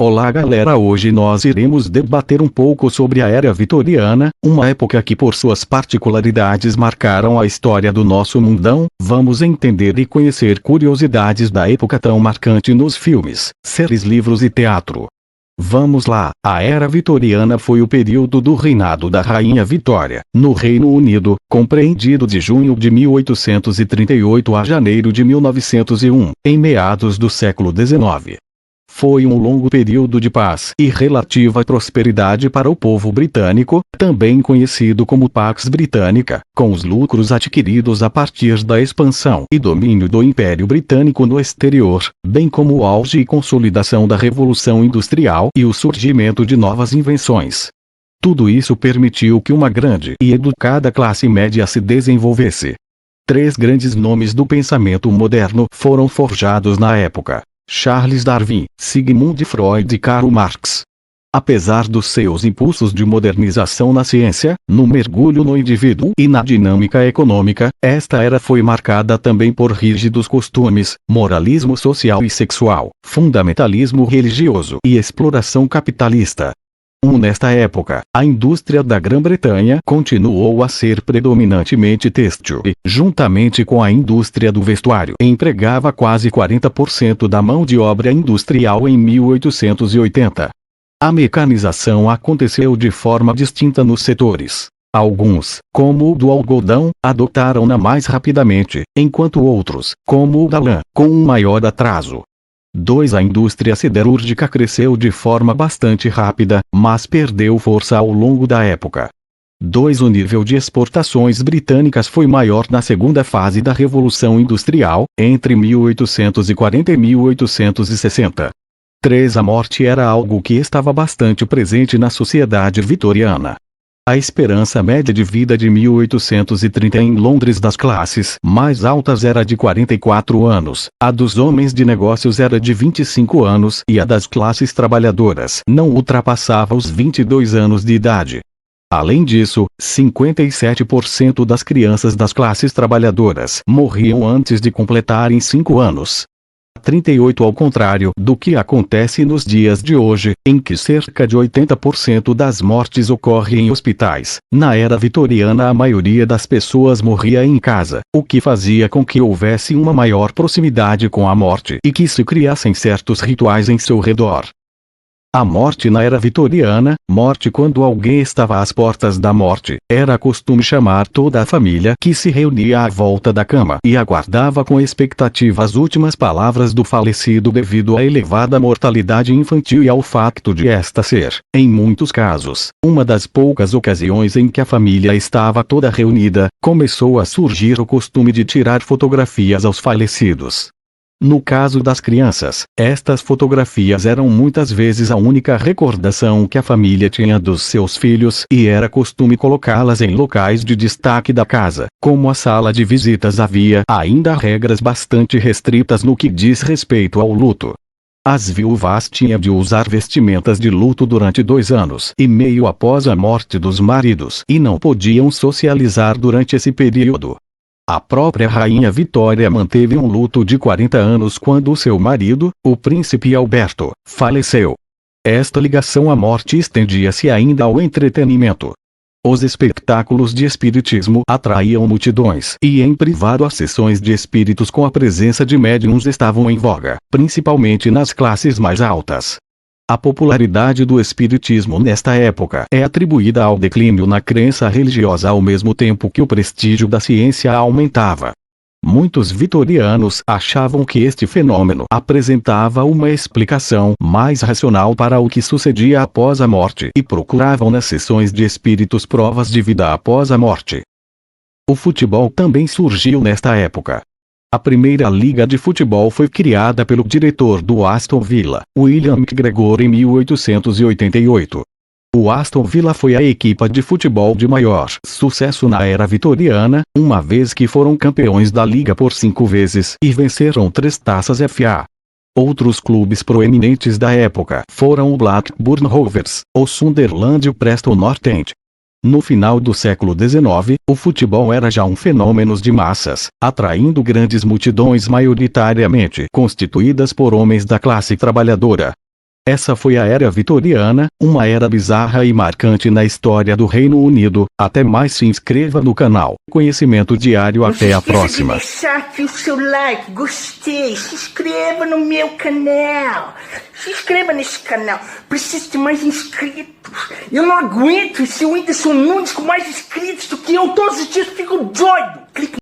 Olá galera, hoje nós iremos debater um pouco sobre a Era Vitoriana, uma época que por suas particularidades marcaram a história do nosso mundão. Vamos entender e conhecer curiosidades da época tão marcante nos filmes, séries, livros e teatro. Vamos lá, a Era Vitoriana foi o período do reinado da Rainha Vitória, no Reino Unido, compreendido de junho de 1838 a janeiro de 1901, em meados do século XIX. Foi um longo período de paz e relativa prosperidade para o povo britânico, também conhecido como Pax Britânica, com os lucros adquiridos a partir da expansão e domínio do Império Britânico no exterior, bem como o auge e consolidação da Revolução Industrial e o surgimento de novas invenções. Tudo isso permitiu que uma grande e educada classe média se desenvolvesse. Três grandes nomes do pensamento moderno foram forjados na época: Charles Darwin, Sigmund Freud e Karl Marx. Apesar dos seus impulsos de modernização na ciência, no mergulho no indivíduo e na dinâmica econômica, esta era foi marcada também por rígidos costumes, moralismo social e sexual, fundamentalismo religioso e exploração capitalista. Nesta época, a indústria da Grã-Bretanha continuou a ser predominantemente têxtil e, juntamente com a indústria do vestuário, empregava quase 40% da mão de obra industrial em 1880. A mecanização aconteceu de forma distinta nos setores. Alguns, como o do algodão, adotaram-na mais rapidamente, enquanto outros, como o da lã, com um maior atraso. A indústria siderúrgica cresceu de forma bastante rápida, mas perdeu força ao longo da época. O nível de exportações britânicas foi maior na segunda fase da Revolução Industrial, entre 1840 e 1860. A morte era algo que estava bastante presente na sociedade vitoriana. A esperança média de vida de 1830 em Londres das classes mais altas era de 44 anos, a dos homens de negócios era de 25 anos e a das classes trabalhadoras não ultrapassava os 22 anos de idade. Além disso, 57% das crianças das classes trabalhadoras morriam antes de completarem 5 anos. 38 ao contrário do que acontece nos dias de hoje, em que cerca de 80% das mortes ocorrem em hospitais. Na era vitoriana a maioria das pessoas morria em casa, o que fazia com que houvesse uma maior proximidade com a morte e que se criassem certos rituais em seu redor. A morte na era vitoriana, morte quando alguém estava às portas da morte, era costume chamar toda a família que se reunia à volta da cama e aguardava com expectativa as últimas palavras do falecido devido à elevada mortalidade infantil e ao facto de esta ser, em muitos casos, uma das poucas ocasiões em que a família estava toda reunida. Começou a surgir o costume de tirar fotografias aos falecidos. No caso das crianças, estas fotografias eram muitas vezes a única recordação que a família tinha dos seus filhos e era costume colocá-las em locais de destaque da casa, como a sala de visitas. Havia ainda regras bastante restritas no que diz respeito ao luto. As viúvas tinham de usar vestimentas de luto durante 2 anos e meio após a morte dos maridos e não podiam socializar durante esse período. A própria Rainha Vitória manteve um luto de 40 anos quando seu marido, o príncipe Alberto, faleceu. Esta ligação à morte estendia-se ainda ao entretenimento. Os espetáculos de espiritismo atraíam multidões e em privado as sessões de espíritos com a presença de médiuns estavam em voga, principalmente nas classes mais altas. A popularidade do espiritismo nesta época é atribuída ao declínio na crença religiosa ao mesmo tempo que o prestígio da ciência aumentava. Muitos vitorianos achavam que este fenômeno apresentava uma explicação mais racional para o que sucedia após a morte e procuravam nas sessões de espíritos provas de vida após a morte. O futebol também surgiu nesta época. A primeira liga de futebol foi criada pelo diretor do Aston Villa, William McGregor, em 1888. O Aston Villa foi a equipa de futebol de maior sucesso na era vitoriana, uma vez que foram campeões da liga por 5 vezes e venceram 3 taças FA. Outros clubes proeminentes da época foram o Blackburn Rovers, o Sunderland e o Preston North End. No final do século XIX, o futebol era já um fenômeno de massas, atraindo grandes multidões maioritariamente constituídas por homens da classe trabalhadora. Essa foi a Era Vitoriana, uma era bizarra e marcante na história do Reino Unido. Até mais, se inscreva no canal. Conhecimento diário, até a próxima. Não se deixar aqui o seu like, gostei, se inscreva no meu canal. Se inscreva nesse canal, preciso de mais inscritos. Eu não aguento esse Whindersson Nunes com mais inscritos do que eu, todos os dias fico doido.